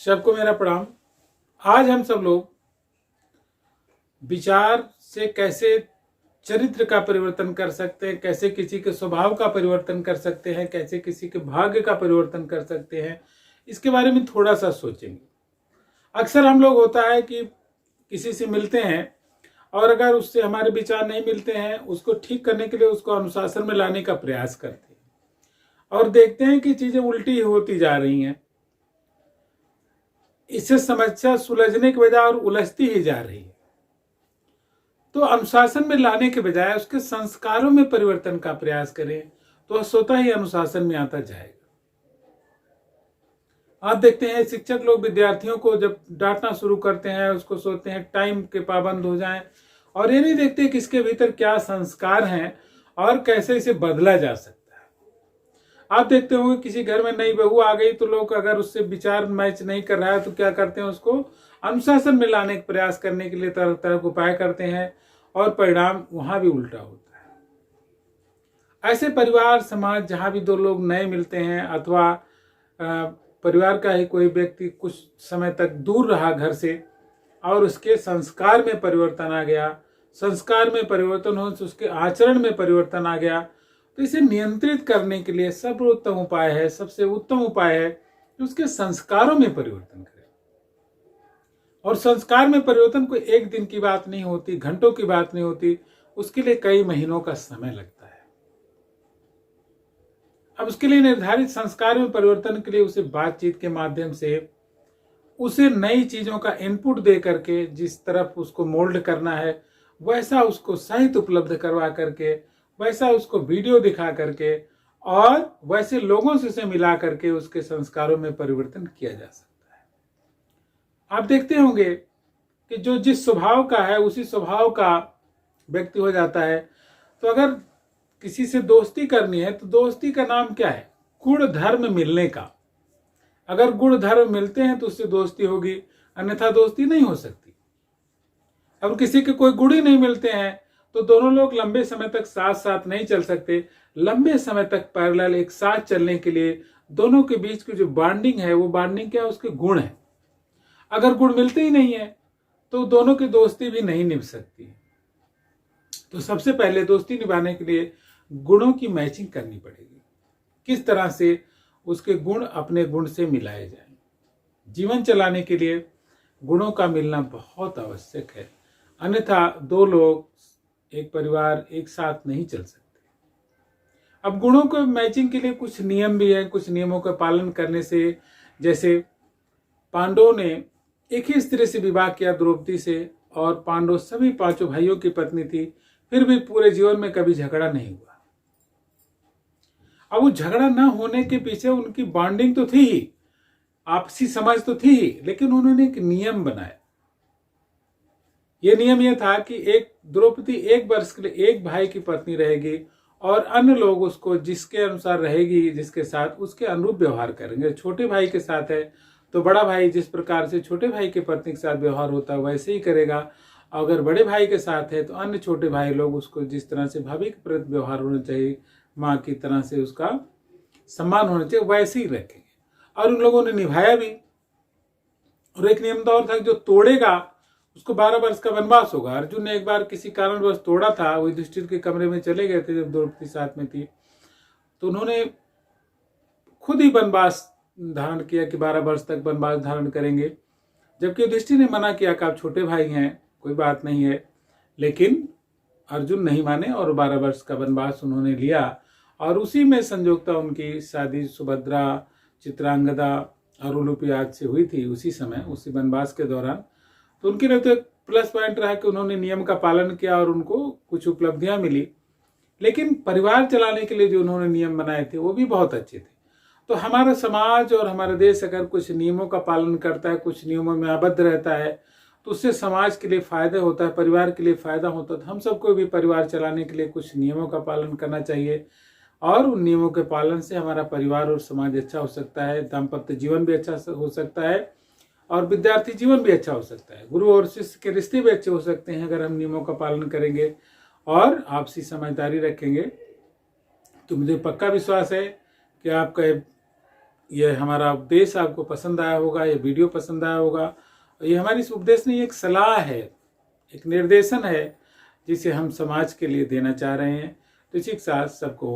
सबको मेरा प्रणाम। आज हम सब लोग विचार से कैसे चरित्र का परिवर्तन कर सकते हैं, कैसे किसी के स्वभाव का परिवर्तन कर सकते हैं, कैसे किसी के भाग्य का परिवर्तन कर सकते हैं, इसके बारे में थोड़ा सा सोचेंगे। अक्सर हम लोग होता है कि किसी से मिलते हैं और अगर उससे हमारे विचार नहीं मिलते हैं, उसको ठीक करने के लिए उसको अनुशासन में लाने का प्रयास करते हैं और देखते हैं कि चीजें उल्टी होती जा रही हैं। इससे समस्या सुलझने के बजाय और उलझती ही जा रही है। तो अनुशासन में लाने के बजाय उसके संस्कारों में परिवर्तन का प्रयास करें तो स्वतः ही अनुशासन में आता जाएगा। आप देखते हैं शिक्षक लोग विद्यार्थियों को जब डांटना शुरू करते हैं, उसको सोचते हैं टाइम के पाबंद हो जाएं और ये नहीं देखते कि इसके भीतर क्या संस्कार हैं और कैसे इसे बदला जा सकता है। आप देखते होंगे किसी घर में नई बहू आ गई तो लोग अगर उससे विचार मैच नहीं कर रहा है तो क्या करते हैं, उसको अनुशासन में लाने का प्रयास करने के लिए तरह तरह के उपाय करते हैं और परिणाम वहां भी उल्टा होता है। ऐसे परिवार समाज जहां भी दो लोग नए मिलते हैं अथवा परिवार का ही कोई व्यक्ति कुछ समय तक दूर रहा घर से और उसके संस्कार में परिवर्तन आ गया, संस्कार में परिवर्तन हो तो उसके आचरण में परिवर्तन आ गया, तो इसे नियंत्रित करने के लिए सर्वोत्तम उपाय है, सबसे उत्तम उपाय है कि उसके संस्कारों में परिवर्तन करें। और संस्कार में परिवर्तन कोई एक दिन की बात नहीं होती, घंटों की बात नहीं होती, उसके लिए कई महीनों का समय लगता है। अब उसके लिए निर्धारित संस्कार में परिवर्तन के लिए उसे बातचीत के माध्यम से उसे नई चीजों का इनपुट दे करके जिस तरफ उसको मोल्ड करना है वैसा उसको साहित्य उपलब्ध करवा करके, वैसा उसको वीडियो दिखा करके और वैसे लोगों से उसे मिला करके उसके संस्कारों में परिवर्तन किया जा सकता है। आप देखते होंगे कि जो जिस स्वभाव का है उसी स्वभाव का व्यक्ति हो जाता है। तो अगर किसी से दोस्ती करनी है तो दोस्ती का नाम क्या है? गुण धर्म मिलने का। अगर गुण धर्म मिलते हैं तो उससे दोस्ती होगी, अन्यथा दोस्ती नहीं हो सकती। अब किसी के कोई गुण ही नहीं मिलते हैं तो दोनों लोग लंबे समय तक साथ साथ नहीं चल सकते। लंबे समय तक पैरेलल एक साथ चलने के लिए दोनों के बीच की जो बॉन्डिंग है वो बॉन्डिंग क्या है? उसके गुण है। अगर गुण मिलते ही नहीं है तो दोनों की दोस्ती भी नहीं निभ सकती। तो सबसे पहले दोस्ती निभाने के लिए गुणों की मैचिंग करनी पड़ेगी। किस तरह से उसके गुण अपने गुण से मिलाए जाएं। जीवन चलाने के लिए गुणों का मिलना बहुत आवश्यक है, अन्यथा दो लोग एक परिवार एक साथ नहीं चल सकते। अब गुणों को मैचिंग के लिए कुछ नियम भी है। कुछ नियमों का पालन करने से, जैसे पांडवों ने एक ही स्त्री से विवाह किया द्रौपदी से और पांडव सभी पांचों भाइयों की पत्नी थी, फिर भी पूरे जीवन में कभी झगड़ा नहीं हुआ। अब वो झगड़ा न होने के पीछे उनकी बॉन्डिंग तो थी ही, आपसी समझ तो थी ही, लेकिन उन्होंने एक नियम बनाया। ये नियम यह था कि एक द्रौपदी एक वर्ष के लिए एक भाई की पत्नी रहेगी और अन्य लोग उसको जिसके अनुसार रहेगी, जिसके साथ उसके अनुरूप व्यवहार करेंगे। छोटे भाई के साथ है तो बड़ा भाई जिस प्रकार से छोटे भाई की पत्नी के साथ व्यवहार होता है वैसे ही करेगा। अगर बड़े भाई के साथ है तो अन्य छोटे भाई लोग उसको जिस तरह से भाभी के प्रति व्यवहार होना चाहिए, माँ की तरह से उसका सम्मान होना चाहिए, वैसे ही रखेंगे। और उन लोगों ने निभाया भी। और एक नियम तो और था कि जो तोड़ेगा उसको 12 वर्ष का वनवास होगा। अर्जुन ने एक बार किसी कारणवश तोड़ा था, वो युधिष्ठिर के कमरे में चले गए थे जब द्रौपदी साथ में थी, तो उन्होंने खुद ही वनवास धारण किया कि 12 वर्ष तक वनवास धारण करेंगे, जबकि युधिष्ठिर ने मना किया कि आप छोटे भाई हैं, कोई बात नहीं है। लेकिन अर्जुन नहीं माने और 12 वर्ष का वनवास उन्होंने लिया और उसी में संयोगता उनकी शादी सुभद्रा, चित्रांगदा और उलूपियाद से हुई थी उसी समय, उसी वनवास के दौरान। तो उनके लिए तो एक प्लस पॉइंट रहा कि उन्होंने नियम का पालन किया और उनको कुछ उपलब्धियां मिली। लेकिन परिवार चलाने के लिए जो उन्होंने नियम बनाए थे वो भी बहुत अच्छे थे। तो हमारा समाज और हमारा देश अगर कुछ नियमों का पालन करता है, कुछ नियमों में आबद्ध रहता है, तो उससे समाज के लिए फायदा होता है, परिवार के लिए फायदा होता है। तो हम सबको भी परिवार चलाने के लिए कुछ नियमों का पालन करना चाहिए और उन नियमों के पालन से हमारा परिवार और समाज अच्छा हो सकता है, दाम्पत्य जीवन भी अच्छा हो सकता है और विद्यार्थी जीवन भी अच्छा हो सकता है, गुरु और शिष्य के रिश्ते भी अच्छे हो सकते हैं अगर हम नियमों का पालन करेंगे और आपसी समझदारी रखेंगे। तो मुझे पक्का विश्वास है कि आपका ये हमारा उपदेश आपको पसंद आया होगा, ये वीडियो पसंद आया होगा। ये हमारी इस उपदेश नहीं, एक सलाह है, एक निर्देशन है जिसे हम समाज के लिए देना चाह रहे हैं। तो इसी के साथ सबको